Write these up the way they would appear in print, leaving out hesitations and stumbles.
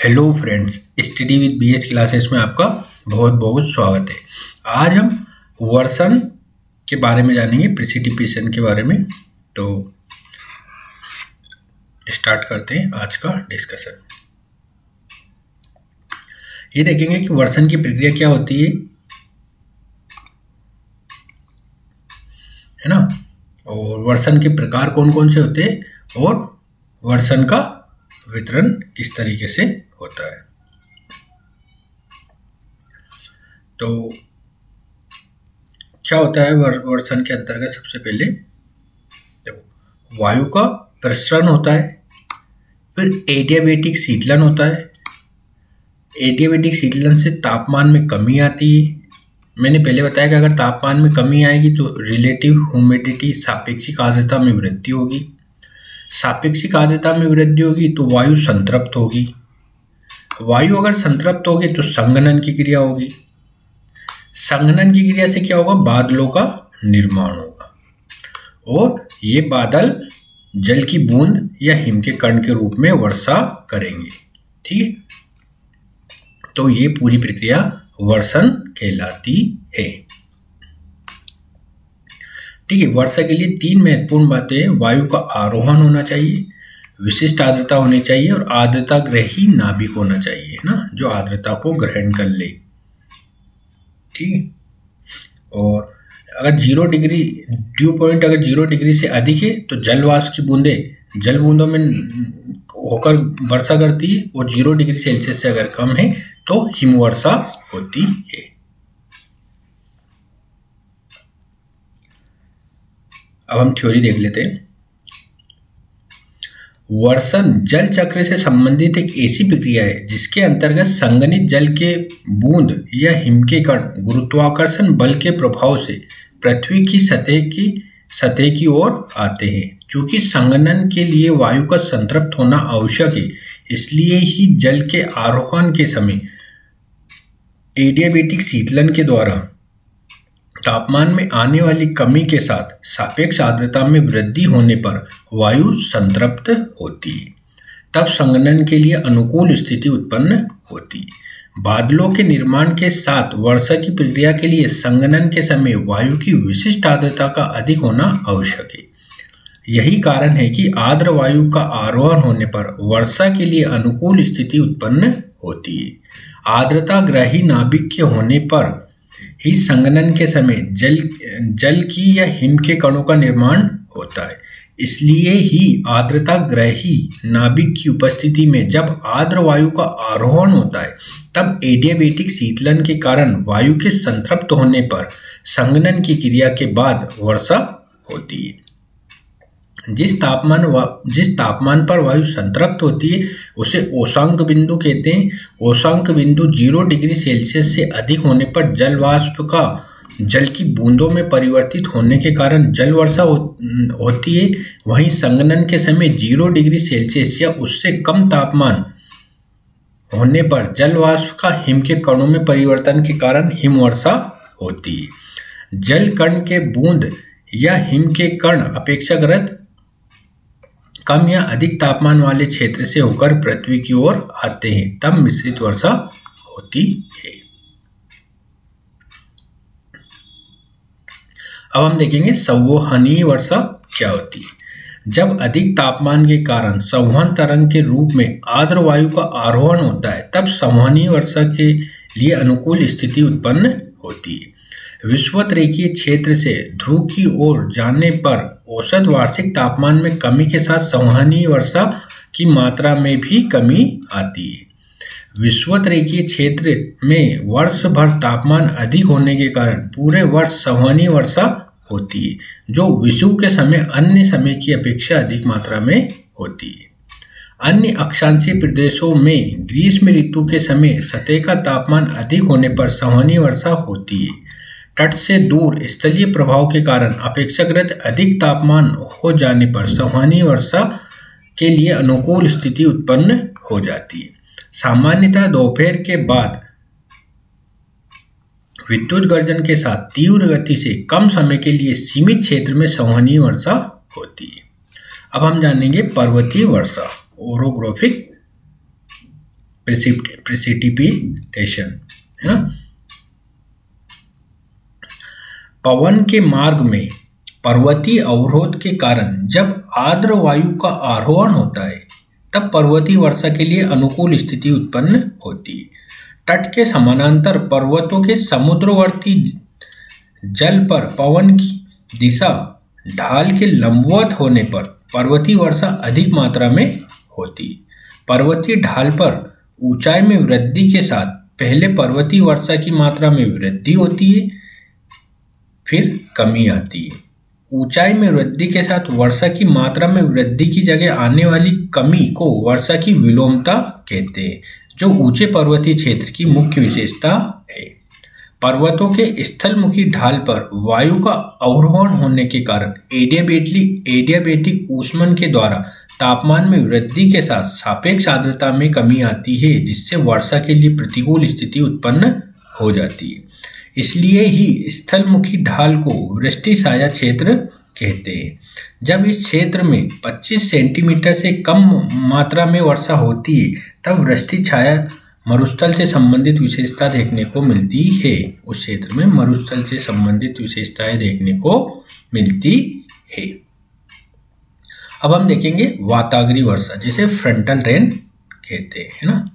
Hello friends, study with BH classes में आपका बहुत बहुत स्वागत है। आज हम वर्षण के बारे में जानेंगे, प्रेसिपिटेशन के बारे में। तो स्टार्ट करते हैं आज का डिस्कशन। ये देखेंगे कि वर्षण की प्रक्रिया क्या होती है ना, और वर्षण के प्रकार कौन कौन से होते हैं और वर्षण का वितरण किस तरीके से होता है। तो क्या होता है वर्षण के अंतर्गत? सबसे पहले देखो, वायु का प्रसरण होता है, फिर एडियाबैटिक शीतलन होता है। एडियाबैटिक शीतलन से तापमान में कमी आती है। मैंने पहले बताया कि अगर तापमान में कमी आएगी तो रिलेटिव ह्यूमिडिटी, सापेक्षिक आर्द्रता में वृद्धि होगी। सापेक्षिक आर्द्रता में वृद्धि होगी तो वायु संतृप्त होगी। वायु अगर संतृप्त होगी तो संघनन की क्रिया होगी। संघनन की क्रिया से क्या होगा? बादलों का निर्माण होगा, और ये बादल जल की बूंद या हिम के कण के रूप में वर्षा करेंगे। ठीक है, तो ये पूरी प्रक्रिया वर्षण कहलाती है। ठीक है, वर्षा के लिए तीन महत्वपूर्ण बातें हैं। वायु का आरोहण होना चाहिए, विशिष्ट आर्द्रता होनी चाहिए, और आर्द्रता ग्रही नाभिक होना चाहिए, है ना, जो आर्द्रता को ग्रहण कर ले। ठीक है, और अगर 0 डिग्री ड्यू पॉइंट अगर 0 डिग्री से अधिक है तो जलवाष्प की बूंदें जल बूंदों में होकर वर्षा करती है, और 0 डिग्री सेल्सियस से अगर कम है तो हिमवर्षा होती है। अब हम थ्योरी देख लेते हैं। वर्षण जल चक्र से संबंधित एक ऐसी प्रक्रिया है जिसके अंतर्गत संघनित जल के बूंद या हिम के कण गुरुत्वाकर्षण बल के प्रभाव से पृथ्वी की सतह की ओर आते हैं। चूंकि संघनन के लिए वायु का संतृप्त होना आवश्यक है, इसलिए ही जल के आरोहण के समय एडियाबैटिक शीतलन के द्वारा तापमान में आने वाली कमी के साथ सापेक्ष आर्द्रता में वृद्धि होने पर वायु संतृप्त होती है। तब संघनन के लिए अनुकूल स्थिति उत्पन्न होती है। बादलों के निर्माण के साथ वर्षा की प्रक्रिया के लिए संघनन के समय वायु की विशिष्ट आर्द्रता का अधिक होना आवश्यक है। यही कारण है कि आर्द्र वायु का आरोहण होने पर वर्षा के लिए अनुकूल स्थिति उत्पन्न होती है। आर्द्रता ग्रही नाभिक के होने पर ही संघनन के समय जल की या हिम के कणों का निर्माण होता है। इसलिए ही आर्द्रता ग्रही नाभिक की उपस्थिति में जब आर्द्र वायु का आरोहण होता है तब एडियाबैटिक शीतलन के कारण वायु के संतृप्त होने पर संघनन की क्रिया के बाद वर्षा होती है। जिस तापमान पर वायु संतृप्त होती है उसे ओशांक बिंदु कहते हैं। ओशांक बिंदु 0 डिग्री सेल्सियस से अधिक होने पर जल वाष्प का जल की बूंदों में परिवर्तित होने के कारण जल वर्षा होती है। वहीं संघनन के समय 0 डिग्री सेल्सियस या उससे कम तापमान होने पर जल वाष्प का हिम के कणों में परिवर्तन के कारण हिमवर्षा होती है। जल कण के बूंद या हिम के कण अपेक्षाकृत कम या अधिक तापमान वाले क्षेत्र से होकर पृथ्वी की ओर आते हैं, तब मिश्रित वर्षा होती है। अब हम देखेंगे संवहनीय वर्षा क्या होती है। जब अधिक तापमान के कारण संवहन तरंग के रूप में आर्द्र वायु का आरोहण होता है तब संवहनीय वर्षा के लिए अनुकूल स्थिति उत्पन्न होती है। विषुवत-रेखीय क्षेत्र से ध्रुव की ओर जाने पर औसत वार्षिक तापमान में कमी के साथ संवहनीय वर्षा की मात्रा में भी कमी आती है। विषुवत-रेखीय क्षेत्र में वर्ष भर तापमान अधिक होने के कारण पूरे वर्ष संवहनीय वर्षा होती है, जो विषुव के समय अन्य समय की अपेक्षा अधिक मात्रा में होती है। अन्य अक्षांशीय प्रदेशों में ग्रीष्म ऋतु के समय सतह का तापमान अधिक होने पर संवहनीय वर्षा होती है। तट से दूर स्थलीय प्रभाव के कारण अपेक्षाकृत अधिक तापमान हो जाने पर संवहनीय वर्षा के लिए अनुकूल स्थिति उत्पन्न हो जाती है। सामान्यतः दोपहर के बाद विद्युत गर्जन के साथ तीव्र गति से कम समय के लिए सीमित क्षेत्र में संवहनीय वर्षा होती है। अब हम जानेंगे पर्वतीय वर्षा, ओरोग्राफिक प्रेसिपिटेशन, है ना। पवन के मार्ग में पर्वतीय अवरोध के कारण जब आर्द्र वायु का आरोहण होता है तब पर्वतीय वर्षा के लिए अनुकूल स्थिति उत्पन्न होती है। तट के समानांतर पर्वतों के समुद्रवर्ती जल पर पवन की दिशा ढाल के लंबवत होने पर पर्वतीय वर्षा अधिक मात्रा में होती है। पर्वतीय ढाल पर ऊंचाई में वृद्धि के साथ पहले पर्वतीय वर्षा की मात्रा में वृद्धि होती है, फिर कमी आती है। ऊंचाई में वृद्धि के साथ वर्षा की मात्रा में वृद्धि की जगह आने वाली कमी को वर्षा की विलोमता कहते हैं, जो ऊंचे पर्वतीय क्षेत्र की मुख्य विशेषता है। पर्वतों के स्थलमुखी ढाल पर वायु का अवरोहण होने के कारण एडियाबेटिक ऊष्मन के द्वारा तापमान में वृद्धि के साथ सापेक्ष आर्द्रता में कमी आती है, जिससे वर्षा के लिए प्रतिकूल स्थिति उत्पन्न हो जाती है। इसलिए ही स्थलमुखी ढाल को वृष्टि छाया क्षेत्र कहते हैं। जब इस क्षेत्र में 25 सेंटीमीटर से कम मात्रा में वर्षा होती है तब वृष्टि छाया मरुस्थल से संबंधित विशेषता देखने को मिलती है। उस क्षेत्र में मरुस्थल से संबंधित विशेषताएं देखने को मिलती है। अब हम देखेंगे वाताग्रीय वर्षा, जिसे फ्रंटल रेन कहते हैं, है ना।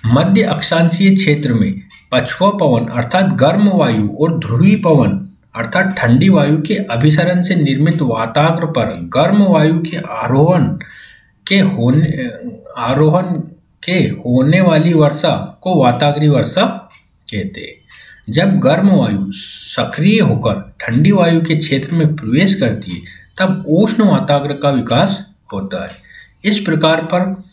मध्य अक्षांशीय क्षेत्र में पछुआ पवन अर्थात गर्म वायु और ध्रुवीय पवन अर्थात ठंडी वायु के अभिसरण से निर्मित वाताग्र पर गर्म वायु के आरोहण के होने वाली वर्षा को वाताग्रीय वर्षा कहते हैं। जब गर्म वायु सक्रिय होकर ठंडी वायु के क्षेत्र में प्रवेश करती है तब उष्ण वाताग्र का विकास होता है। इस प्रकार पर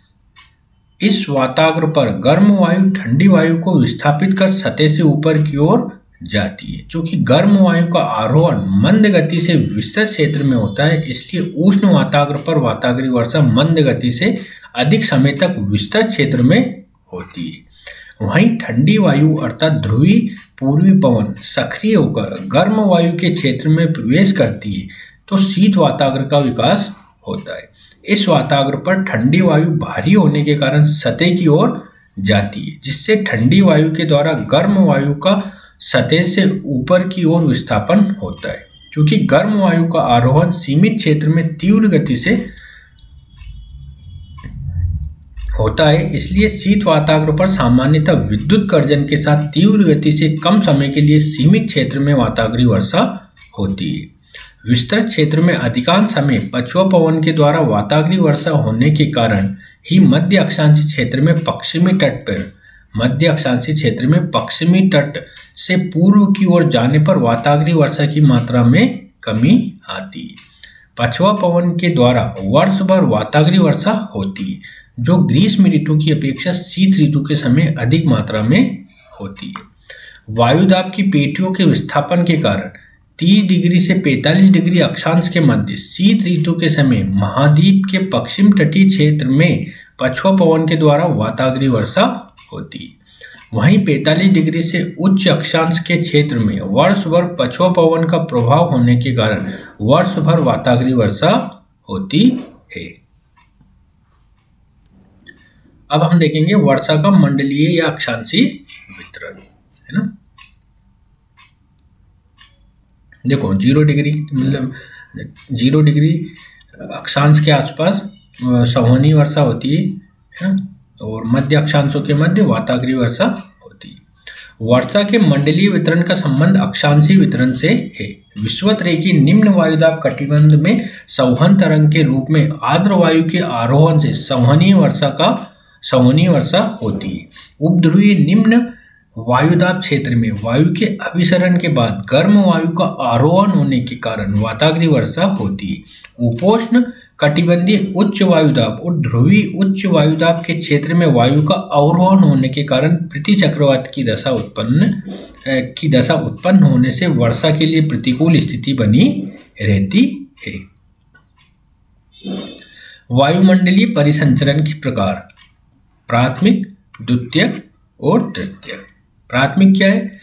इस वाताग्र पर गर्म वायु ठंडी वायु को विस्थापित कर सतह से ऊपर की ओर जाती है। चूंकि गर्म वायु का आरोहण मंद गति से विस्तृत क्षेत्र में होता है, इसलिए उष्ण वाताग्र पर वाताग्रीय वर्षा मंद गति से अधिक समय तक विस्तृत क्षेत्र में होती है। वहीं ठंडी वायु अर्थात ध्रुवीय पूर्वी पवन सक्रिय होकर गर्म वायु के क्षेत्र में प्रवेश करती है तो शीत वाताग्र का विकास होता है। इस वाताग्र पर ठंडी वायु भारी होने के कारण सतह की ओर जाती है, जिससे ठंडी वायु के द्वारा गर्म वायु का सतह से ऊपर की ओर विस्थापन होता है। क्योंकि गर्म वायु का आरोहण सीमित क्षेत्र में तीव्र गति से होता है, इसलिए शीत वाताग्र पर सामान्यतः विद्युत कर्जन के साथ तीव्र गति से कम समय के लिए सीमित क्षेत्र में वाताग्रीय वर्षा होती है। विस्तृत क्षेत्र में अधिकांश समय पछुआ पवन के द्वारा वाताग्रीय वर्षा होने के कारण ही मध्य अक्षांशीय क्षेत्र में पश्चिमी तट से पूर्व की ओर जाने पर वाताग्रीय वर्षा की मात्रा में कमी आती है। पछुआ पवन के द्वारा वर्ष भर वाताग्रीय वर्षा होती है, जो ग्रीष्म ऋतु की अपेक्षा शीत ऋतु के समय अधिक मात्रा में होती है। वायुदाब की पेटियों के विस्थापन के कारण 30 डिग्री से 45 डिग्री अक्षांश के मध्य शीत ऋतु के समय महाद्वीप के पश्चिम तटीय क्षेत्र में पछुआ पवन के द्वारा वाताग्रीय वर्षा होती है। वहीं 45 डिग्री से उच्च अक्षांश के क्षेत्र में वर्ष भर पछुआ पवन का प्रभाव होने के कारण वर्ष भर वाताग्रीय वर्षा होती है। अब हम देखेंगे वर्षा का मंडलीय या अक्षांशीय वितरण, है ना। देखो 0 डिग्री मतलब 0 डिग्री अक्षांश के आसपास संवहनीय वर्षा होती है ना, और मध्य अक्षांशों के मध्य वाताग्रीय वर्षा होती है। वर्षा के मंडलीय वितरण का संबंध अक्षांशीय वितरण से है। विषुवत रेखीय निम्न वायुदाब कटिबंध में संवहन तरंग के रूप में आर्द्र वायु के आरोहण से संवहनीय वर्षा होती है। उपध्रुवीय निम्न वायुदाब क्षेत्र में वायु के अभिसरण के बाद गर्म वायु का आरोहण होने के कारण वाताग्रीय वर्षा होती है। उपोष्ण कटिबंधीय उच्च वायुदाब और ध्रुवीय उच्च वायुदाब के क्षेत्र में वायु का अवरोहण होने के कारण प्रति चक्रवात की दशा उत्पन्न होने से वर्षा के लिए प्रतिकूल स्थिति बनी रहती है। वायुमंडलीय परिसंचरण के प्रकार प्राथमिक, द्वितीयक और तृतीयक। प्राथमिक क्या है?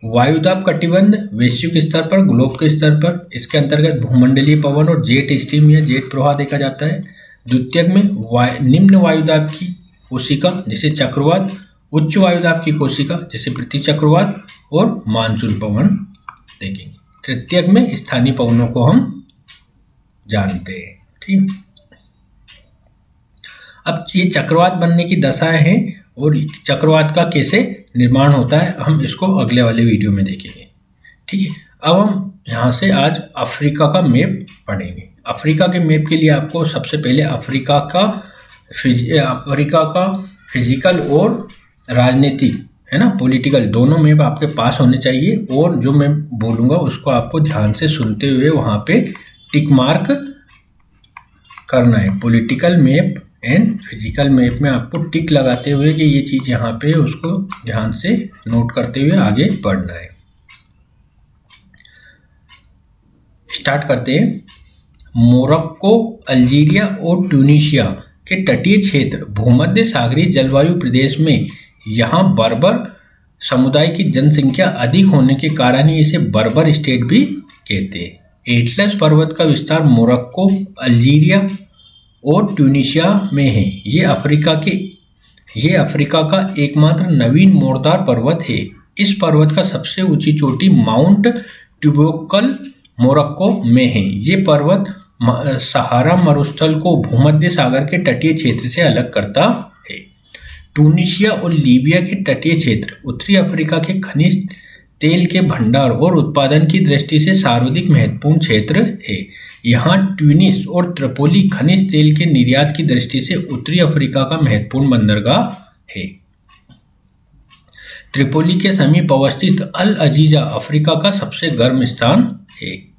वायुदाब कटिबंध वैश्विक स्तर पर, ग्लोब के स्तर पर। इसके अंतर्गत भूमंडलीय पवन और जेट स्ट्रीम या जेट प्रवाह देखा जाता है। द्वितीयक में निम्न वायुदाब की कोशिका जैसे चक्रवात, उच्च वायुदाब की कोशिका जैसे प्रतिचक्रवात और मानसून पवन देखेंगे। तृतीयक में स्थानीय पवनों को हम जानते हैं। ठीक, अब ये चक्रवात बनने की दशाएं हैं और चक्रवात का कैसे निर्माण होता है हम इसको अगले वाले वीडियो में देखेंगे। ठीक है, अब हम यहाँ से आज अफ्रीका का मैप पढ़ेंगे। अफ्रीका के मैप के लिए आपको सबसे पहले अफ्रीका का फिजिकल और राजनीतिक, है ना, पॉलिटिकल, दोनों मैप आपके पास होने चाहिए। और जो मैं बोलूँगा उसको आपको ध्यान से सुनते हुए वहाँ पे टिक मार्क करना है। Political map and physical map में आपको टिक लगाते हुए कि ये चीज़ यहाँ पे, उसको ध्यान से नोट करते हुए आगे बढ़ना है। स्टार्ट करते हैं। मोरक्को, अल्जीरिया और ट्यूनीशिया के तटीय क्षेत्र भूमध्य सागरीय जलवायु प्रदेश में यहाँ बर्बर समुदाय की जनसंख्या अधिक होने के कारण ही इसे बर्बर स्टेट भी कहते हैं। एटलस पर्वत का विस्तार मोरक्को, अल्जीरिया और ट्यूनीशिया में है। ये अफ्रीका का एकमात्र नवीन मोड़दार पर्वत है। इस पर्वत का सबसे ऊंची चोटी माउंट ट्यूबोकल मोरक्को में है। ये पर्वत सहारा मरुस्थल को भूमध्य सागर के तटीय क्षेत्र से अलग करता है। ट्यूनीशिया और लीबिया के तटीय क्षेत्र उत्तरी अफ्रीका के खनिज तेल के भंडार और उत्पादन की दृष्टि से सर्वाधिक महत्वपूर्ण क्षेत्र है। यहाँ ट्यूनिस और त्रिपोली खनिज तेल के निर्यात की दृष्टि से उत्तरी अफ्रीका का महत्वपूर्ण बंदरगाह है। त्रिपोली के समीप अवस्थित अल अजीजा अफ्रीका का सबसे गर्म स्थान है।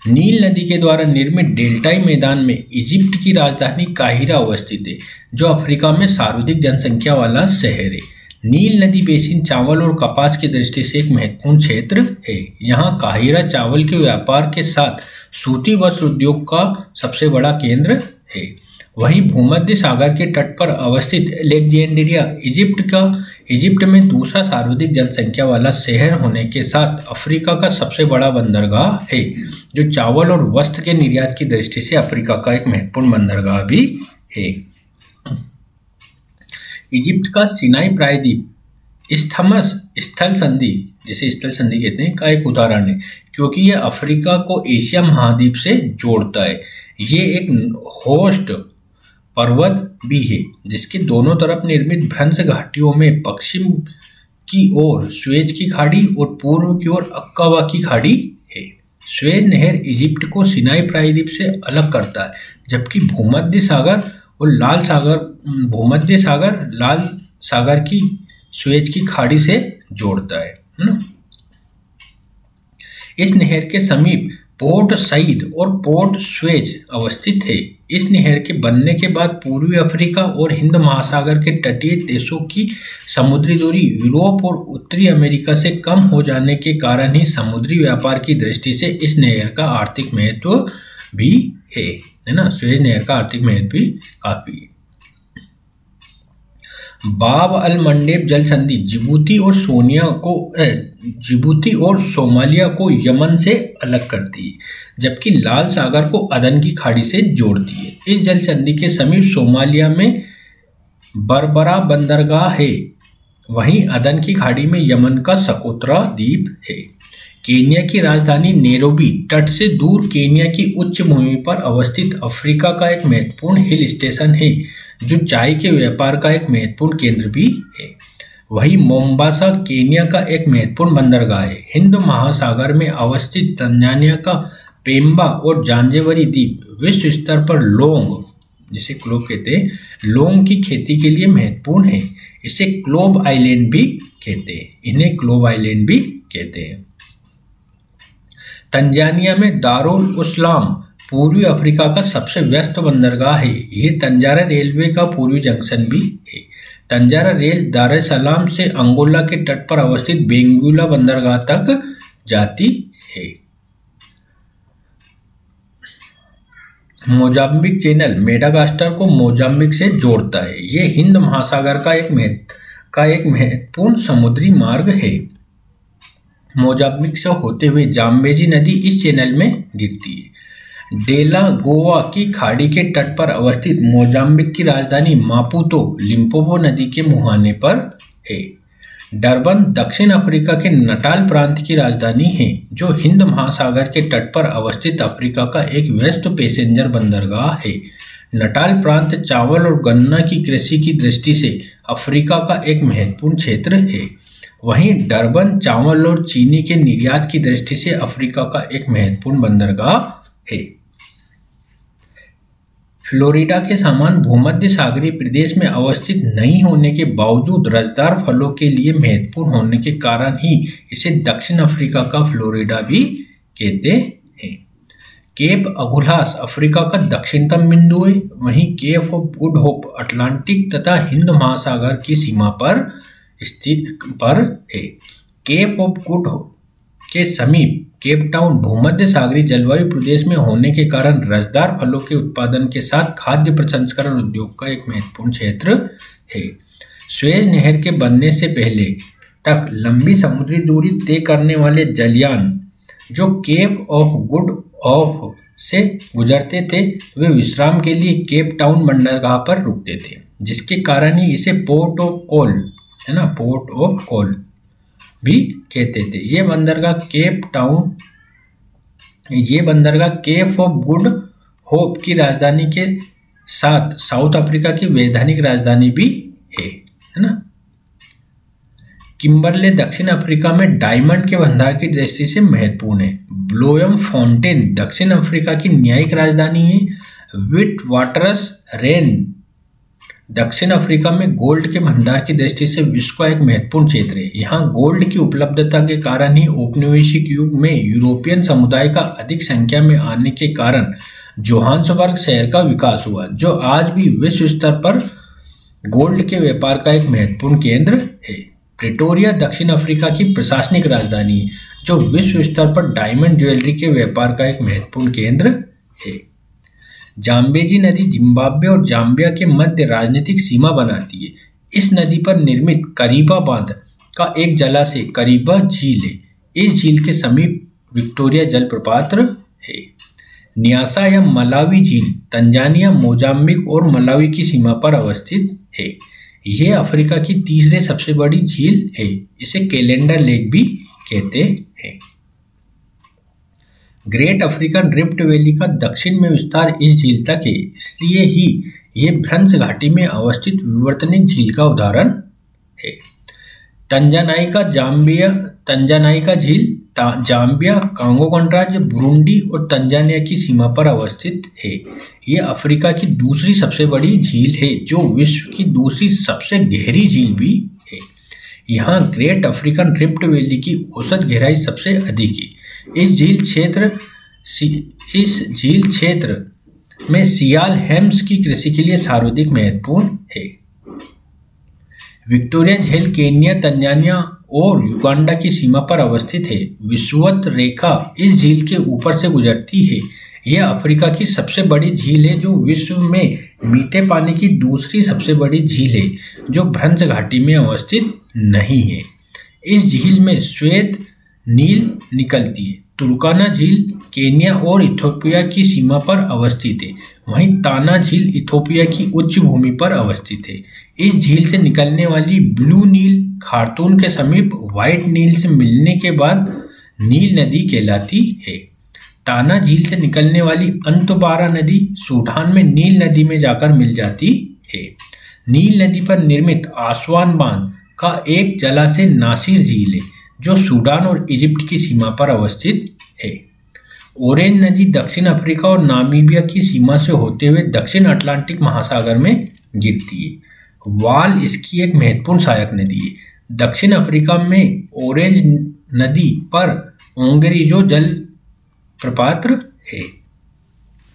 नील नदी के द्वारा निर्मित डेल्टाई मैदान में इजिप्ट की राजधानी काहिरा अवस्थित है, जो अफ्रीका में सर्वाधिक जनसंख्या वाला शहर है। नील नदी बेसिन चावल और कपास की दृष्टि से एक महत्वपूर्ण क्षेत्र है। यहाँ काहिरा चावल के व्यापार के साथ सूती वस्त्र उद्योग का सबसे बड़ा केंद्र है। वहीं भूमध्य सागर के तट पर अवस्थित अलेक्जेंड्रिया इजिप्ट में दूसरा सर्वाधिक जनसंख्या वाला शहर होने के साथ अफ्रीका का सबसे बड़ा बंदरगाह है, जो चावल और वस्त्र के निर्यात की दृष्टि से अफ्रीका का एक महत्वपूर्ण बंदरगाह भी है। इजिप्ट का सिनाई प्रायद्वीप इस्थमस स्थल संधि, जिसे स्थल संधि कहते हैं, का एक उदाहरण है, क्योंकि यह अफ्रीका को एशिया महाद्वीप से जोड़ता है। ये एक होस्ट पर्वत भी है, जिसके दोनों तरफ निर्मित भ्रंश घाटियों में पश्चिम की ओर स्वेज की खाड़ी और पूर्व की ओर अक्काबा की खाड़ी है। स्वेज नहर इजिप्ट को सिनाई प्रायद्वीप से अलग करता है, जबकि भूमध्य सागर लाल सागर की स्वेज की खाड़ी से जोड़ता है ना। इस नहर के समीप पोर्ट सईद और पोर्ट स्वेज अवस्थित है। इस नहर के बनने के बाद पूर्वी अफ्रीका और हिंद महासागर के तटीय देशों की समुद्री दूरी यूरोप और उत्तरी अमेरिका से कम हो जाने के कारण ही समुद्री व्यापार की दृष्टि से इस नहर का आर्थिक महत्व भी है ना। स्वेज नहर का आर्थिक महत्व भी काफी है। बाब अल मंडेब जल संधि जिबूती और सोमालिया को यमन से अलग करती है, जबकि लाल सागर को अदन की खाड़ी से जोड़ती है। इस जल संधि के समीप सोमालिया में बरबरा बंदरगाह है, वहीं अदन की खाड़ी में यमन का सकोत्रा द्वीप है। केन्या की राजधानी नैरोबी तट से दूर केन्या की उच्च भूमि पर अवस्थित अफ्रीका का एक महत्वपूर्ण हिल स्टेशन है, जो चाय के व्यापार का एक महत्वपूर्ण केंद्र भी है। वहीं मोम्बासा केन्या का एक महत्वपूर्ण बंदरगाह है। हिंद महासागर में अवस्थित तंजानिया का पेम्बा और जांजेवरी द्वीप विश्व स्तर पर लौंग, जिसे क्लोव कहते हैं, लौंग की खेती के लिए महत्वपूर्ण है। इसे क्लोव आइलैंड भी कहते हैं, इन्हें क्लोव आइलैंड भी कहते हैं। तंजानिया में दारुल उस्लाम पूर्वी अफ्रीका का सबसे व्यस्त बंदरगाह है। यह तंजारा रेलवे का पूर्वी जंक्शन भी है। तंजारा रेल दार एस सलाम से अंगोला के तट पर अवस्थित बेंगुला बंदरगाह तक जाती है। मोजाम्बिक चैनल मेडागास्कर को मोजाम्बिक से जोड़ता है। यह हिंद महासागर का एक महत्वपूर्ण समुद्री मार्ग है। मोजाम्बिक से होते हुए जाम्बेजी नदी इस चैनल में गिरती है। डेलागोआ की खाड़ी के तट पर अवस्थित मोजाम्बिक की राजधानी मापुतो लिम्पोपो नदी के मुहाने पर है। डरबन दक्षिण अफ्रीका के नटाल प्रांत की राजधानी है, जो हिंद महासागर के तट पर अवस्थित अफ्रीका का एक व्यस्त पैसेंजर बंदरगाह है। नटाल प्रांत चावल और गन्ना की कृषि की दृष्टि से अफ्रीका का एक महत्वपूर्ण क्षेत्र है। वहीं डरबन चावल और चीनी के निर्यात की दृष्टि से अफ्रीका का एक महत्वपूर्ण बंदरगाह है। फ्लोरिडा के समान भूमध्य सागरीय प्रदेश में अवस्थित नहीं होने के बावजूद रसदार फलों के लिए महत्वपूर्ण होने के कारण ही इसे दक्षिण अफ्रीका का फ्लोरिडा भी कहते हैं। केप अगुल्हास अफ्रीका का दक्षिणतम बिंदु है। वहीं Cape of Good Hope Atlantic तथा हिंद महासागर की सीमा पर स्थित है। केप ऑफ गुड होप के समीप केप टाउन भूमध्य सागरीय जलवायु प्रदेश में होने के कारण रसदार फलों के उत्पादन के साथ खाद्य प्रसंस्करण उद्योग का एक महत्वपूर्ण क्षेत्र है। स्वेज नहर के बनने से पहले तक लंबी समुद्री दूरी तय करने वाले जलयान जो केप ऑफ गुड होप से गुजरते थे, वे विश्राम के लिए केप टाउन बंदरगाह पर रुकते थे, जिसके कारण ही इसे पोर्ट ऑफ कॉल है ना, पोर्ट ऑफ कॉल भी कहते थे। ये बंदरगाह केप ऑफ गुड होप की राजधानी के साथ साउथ अफ्रीका की वैधानिक राजधानी भी है ना। किम्बरले दक्षिण अफ्रीका में डायमंड के भंडार की दृष्टि से महत्वपूर्ण है। ब्लोएमफोंटेन दक्षिण अफ्रीका की न्यायिक राजधानी है। विटवाटरस रेन दक्षिण अफ्रीका में गोल्ड के भंडार की दृष्टि से विश्व का एक महत्वपूर्ण क्षेत्र है। यहाँ गोल्ड की उपलब्धता के कारण ही औपनिवेशिक युग में यूरोपियन समुदाय का अधिक संख्या में आने के कारण जोहान्सबर्ग शहर का विकास हुआ, जो आज भी विश्व स्तर पर गोल्ड के व्यापार का एक महत्वपूर्ण केंद्र है। प्रिटोरिया दक्षिण अफ्रीका की प्रशासनिक राजधानी है, जो विश्व स्तर पर डायमंड ज्वेलरी के व्यापार का एक महत्वपूर्ण केंद्र है। जाम्बेजी नदी जिम्बाब्वे और जाम्बिया के मध्य राजनीतिक सीमा बनाती है। इस नदी पर निर्मित करीबा बांध का एक जलाशय करीबा झील है। इस झील के समीप विक्टोरिया जलप्रपात है। न्यासा या मलावी झील तंजानिया, मोजाम्बिक और मलावी की सीमा पर अवस्थित है। यह अफ्रीका की तीसरे सबसे बड़ी झील है। इसे कैलेंडर लेक भी कहते हैं। ग्रेट अफ्रीकन रिफ्ट वैली का दक्षिण में विस्तार इस झील तक है, इसलिए ही यह भ्रंश घाटी में अवस्थित विवर्तनिक झील का उदाहरण है। तंजानाइका झील जाम्बिया, कांगो गणराज्य, बुरुंडी और तंजानिया की सीमा पर अवस्थित है। यह अफ्रीका की दूसरी सबसे बड़ी झील है, जो विश्व की दूसरी सबसे गहरी झील भी है। यहाँ ग्रेट अफ्रीकन रिफ्ट वैली की औसत गहराई सबसे अधिक है। इस झील क्षेत्र में सियाल हेम्स की कृषि के लिए सर्वाधिक महत्वपूर्ण है। विक्टोरिया झील केन्या, तंजानिया और युगांडा की सीमा पर अवस्थित है। विषुवत रेखा इस झील के ऊपर से गुजरती है। यह अफ्रीका की सबसे बड़ी झील है, जो विश्व में मीठे पानी की दूसरी सबसे बड़ी झील है, जो भ्रंश घाटी में अवस्थित नहीं है। इस झील में श्वेत नील निकलती है। तुर्काना झील केन्या और इथोपिया की सीमा पर अवस्थित है। वहीं ताना झील इथोपिया की उच्च भूमि पर अवस्थित है। इस झील से निकलने वाली ब्लू नील खार्तून के समीप व्हाइट नील से मिलने के बाद नील नदी कहलाती है। ताना झील से निकलने वाली अंतबारा नदी सूडान में नील नदी में जाकर मिल जाती है। नील नदी पर निर्मित आसवान बांध का एक जलाशय नासिर झील है, जो सूडान और इजिप्ट की सीमा पर अवस्थित है। ऑरेंज नदी दक्षिण अफ्रीका और नामीबिया की सीमा से होते हुए दक्षिण अटलांटिक महासागर में गिरती है। वाल इसकी एक महत्वपूर्ण सहायक नदी है। दक्षिण अफ्रीका में ऑरेंज नदी पर ओंगेरिजो जल प्रपात है।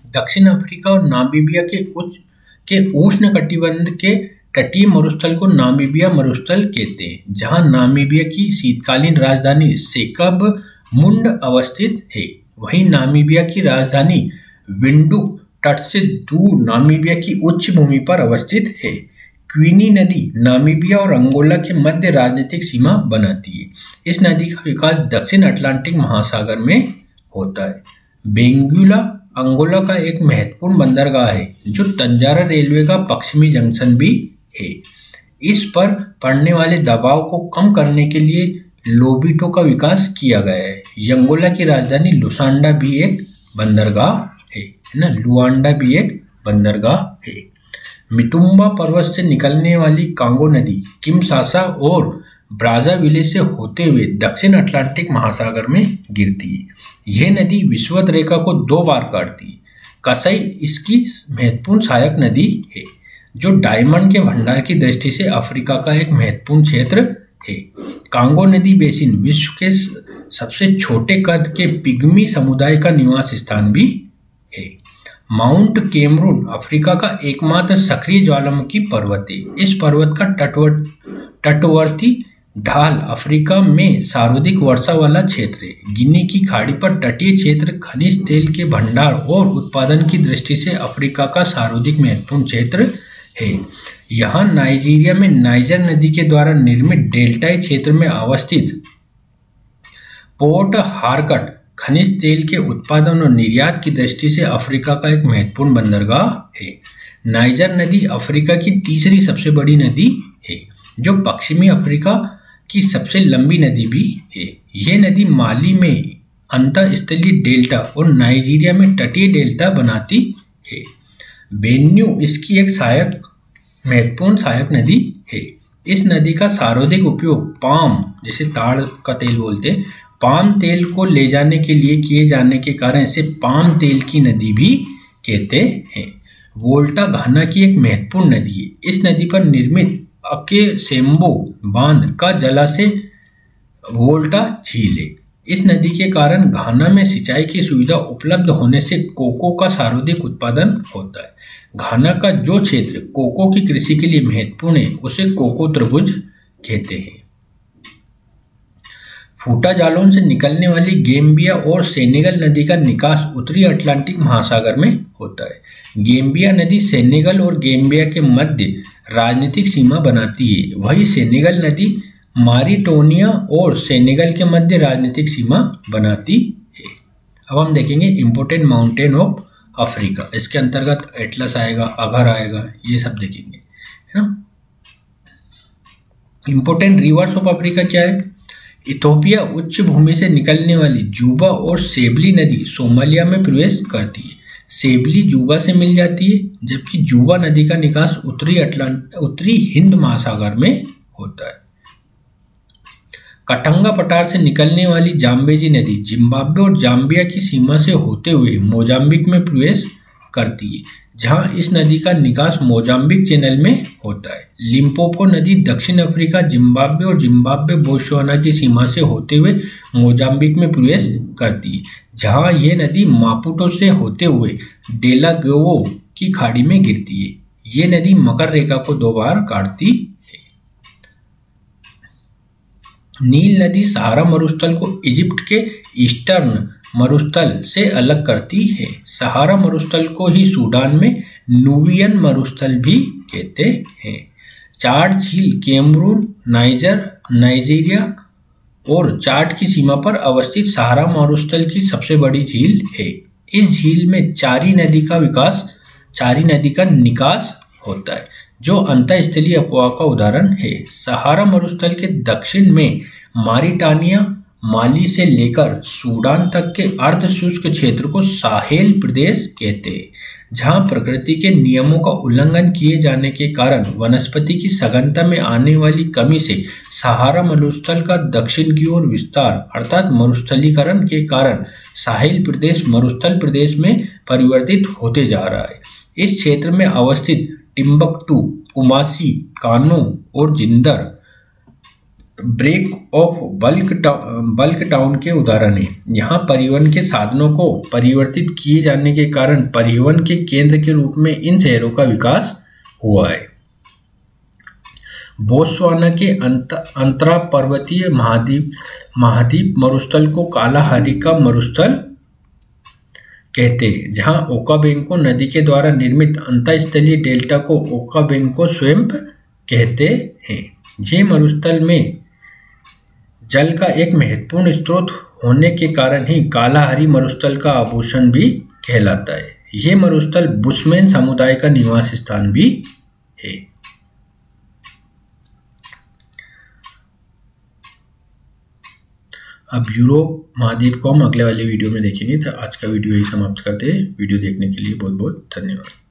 दक्षिण अफ्रीका और नामीबिया के उष्ण कटिबंध के तटीय मरुस्थल को नामीबिया मरुस्थल कहते हैं, जहां नामीबिया की शीतकालीन राजधानी सेकब-मुंड अवस्थित है। वहीं नामीबिया की राजधानी विंडुक तट से दूर नामीबिया की उच्च भूमि पर अवस्थित है। क्वीनी नदी नामीबिया और अंगोला के मध्य राजनीतिक सीमा बनाती है। इस नदी का विकास दक्षिण अटलांटिक महासागर में होता है। बेंगुला अंगोला का एक महत्वपूर्ण बंदरगाह है जो तंजारा रेलवे का पश्चिमी जंक्शन भी है। इस पर पड़ने वाले दबाव को कम करने के लिए लोबिटो का विकास किया गया है। अंगोला की राजधानी लुसांडा भी एक बंदरगाह है ना, लुआंडा भी एक बंदरगाह है। मिटुम्बा पर्वत से निकलने वाली कांगो नदी किमसासा और ब्राज़ाविले से होते हुए दक्षिण अटलांटिक महासागर में गिरती है। यह नदी विषुवत रेखा को 2 बार काटती है। कसई इसकी महत्वपूर्ण सहायक नदी है जो डायमंड के भंडार की दृष्टि से अफ्रीका का एक महत्वपूर्ण क्षेत्र है। कांगो नदी बेसिन विश्व के सबसे छोटे कद के पिग्मी समुदाय का निवास स्थान भी है। माउंट कैमरून अफ्रीका का एकमात्र सक्रिय ज्वालामुखी पर्वत है। इस पर्वत का तटवर्ती ढाल अफ्रीका में सर्वाधिक वर्षा वाला क्षेत्र है। गिनी की खाड़ी पर तटीय क्षेत्र खनिज तेल के भंडार और उत्पादन की दृष्टि से अफ्रीका का सर्वाधिक महत्वपूर्ण क्षेत्र है। यहाँ नाइजीरिया में नाइजर नदी के द्वारा निर्मित डेल्टाई क्षेत्र में अवस्थित पोर्ट हारकट खनिज तेल के उत्पादन और निर्यात की दृष्टि से अफ्रीका का एक महत्वपूर्ण बंदरगाह है। नाइजर नदी अफ्रीका की तीसरी सबसे बड़ी नदी है जो पश्चिमी अफ्रीका की सबसे लंबी नदी भी है। यह नदी माली में अंतःस्थलीय डेल्टा और नाइजीरिया में तटीय डेल्टा बनाती है। बेन्यू इसकी एक महत्वपूर्ण सहायक नदी है। इस नदी का सर्वाधिक उपयोग पाम, जैसे ताड़ का तेल बोलते हैं, पाम तेल को ले जाने के लिए किए जाने के कारण इसे पाम तेल की नदी भी कहते हैं। वोल्टा घाना की एक महत्वपूर्ण नदी है। इस नदी पर निर्मित अकेसेम्बो बांध का जलाशय वोल्टा झील है। इस नदी के कारण घाना में सिंचाई की सुविधा उपलब्ध होने से कोको का सर्वाधिक उत्पादन होता है। घाना का जो क्षेत्र कोको की कृषि के लिए महत्वपूर्ण है उसे कोको त्रिभुज कहते हैं। फूटा जालोन से निकलने वाली गैम्बिया और सेनेगल नदी का निकास उत्तरी अटलांटिक महासागर में होता है। गैम्बिया नदी सेनेगल और गैम्बिया के मध्य राजनीतिक सीमा बनाती है। वही सेनेगल नदी मारिटोनिया और सेनेगल के मध्य राजनीतिक सीमा बनाती है। अब हम देखेंगे इम्पोर्टेंट माउंटेन ऑफ अफ्रीका। इसके अंतर्गत एटलस आएगा, अगर आएगा, ये सब देखेंगे, है ना। इम्पोर्टेंट रिवर्स ऑफ अफ्रीका क्या है? इथोपिया उच्च भूमि से निकलने वाली जूबा और सेबली नदी सोमालिया में प्रवेश करती है। सेबली जूबा से मिल जाती है जबकि जूबा नदी का निकास उत्तरी हिंद महासागर में होता है। कटंगा पठार से निकलने वाली जाम्बेजी नदी जिम्बाब्वे और जाम्बिया की सीमा से होते हुए मोजाम्बिक में प्रवेश करती है, जहां इस नदी का निकास मोजाम्बिक चैनल में होता है। लिम्पोपो नदी दक्षिण अफ्रीका, जिम्बाब्वे और जिम्बाब्वे बोत्सवाना की सीमा से होते हुए मोजाम्बिक में प्रवेश करती है, जहां यह नदी मापुटो से होते हुए डेलागोवो की खाड़ी में गिरती है। ये नदी मकर रेखा को 2 बार काटती है। नील नदी सहारा मरुस्थल को इजिप्ट के ईस्टर्न मरुस्थल से अलग करती है। सहारा मरुस्थल को ही सूडान में नूबियन मरुस्थल भी कहते हैं। चाड झील कैमरून, नाइजर, नाइजीरिया और चाड की सीमा पर अवस्थित सहारा मरुस्थल की सबसे बड़ी झील है। इस झील में चारी नदी का निकास होता है जो अंतःस्थलीय अपवाह का उदाहरण है। सहारा मरुस्थल के दक्षिण में मारिटानिया, माली से लेकर सूडान तक के अर्ध शुष्क क्षेत्र को साहेल प्रदेश कहते हैं, जहां प्रकृति के नियमों का उल्लंघन किए जाने के कारण वनस्पति की सघनता में आने वाली कमी से सहारा मरुस्थल का दक्षिण की ओर विस्तार अर्थात मरुस्थलीकरण के कारण साहेल प्रदेश मरुस्थल प्रदेश में परिवर्तित होते जा रहा है। इस क्षेत्र में अवस्थित टिम्बकटू, कुमासी, कानो और Zinder break of bulk town के उदाहरण हैं। यहाँ परिवहन के साधनों को परिवर्तित किए जाने के कारण परिवहन के केंद्र के रूप में इन शहरों का विकास हुआ है। बोत्सवाना के अंतरा पर्वतीय महाद्वीप मरुस्थल को कालाहारी का मरुस्थल कहते हैं, जहां ओकाबेंको नदी के द्वारा निर्मित अंतःस्थलीय डेल्टा को ओकाबेंको स्वैम्प कहते हैं। ये मरुस्थल में जल का एक महत्वपूर्ण स्रोत होने के कारण ही कालाहारी मरुस्थल का आभूषण भी कहलाता है। यह मरुस्थल बुशमैन समुदाय का निवास स्थान भी है। अब यूरोप महाद्वीप को हम अगले वाले वीडियो में देखेंगे। तो आज का वीडियो यही समाप्त करते हैं। वीडियो देखने के लिए बहुत बहुत धन्यवाद।